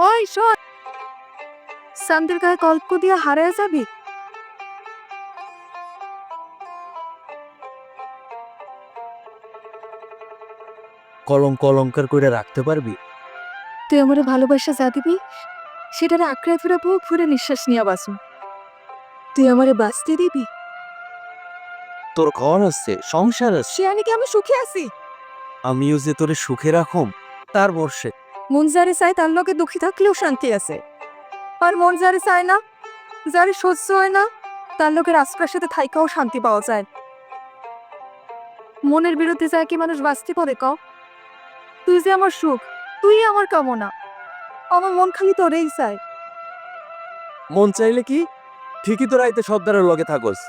ওই শোন, সামদের গায়ে কল্প দিয়ে হারিয়ে যাবি। কলঙ্ক অলঙ্কার করে রাখতে পারবি? তুই আমার ভালোবাসা যা দিবি সেটারে আঁকড়ে ফিরে বুক ফুরে নিঃশ্বাস নিয়ে বাঁচু। তুই আমারে বাঁচতে দিবি। তোর ঘর আছে, সংসার আছে, সে আমি কি আমি সুখে আছি? আমিও যে তোরে সুখে রাখুম তার বর্ষে। মন যারে চায় তার লোকে দুঃখী থাকলেও শান্তি আছে, আর মন যারে চায় না, যারে সহ্য হয় না, তার লোকের আশ্রয়ের সাথে থাইকাও শান্তি পাওয়া যায়। মনের বিরুদ্ধে যায় কি মানুষ বাঁচতে পারে ক? তুই যে আমার সুখ, তুই আমার কামনা, আমার মন খালি তোরেই চায়। মন চাইলে কি ঠিকই তো রাইতে সর্দারের লগে থাকস।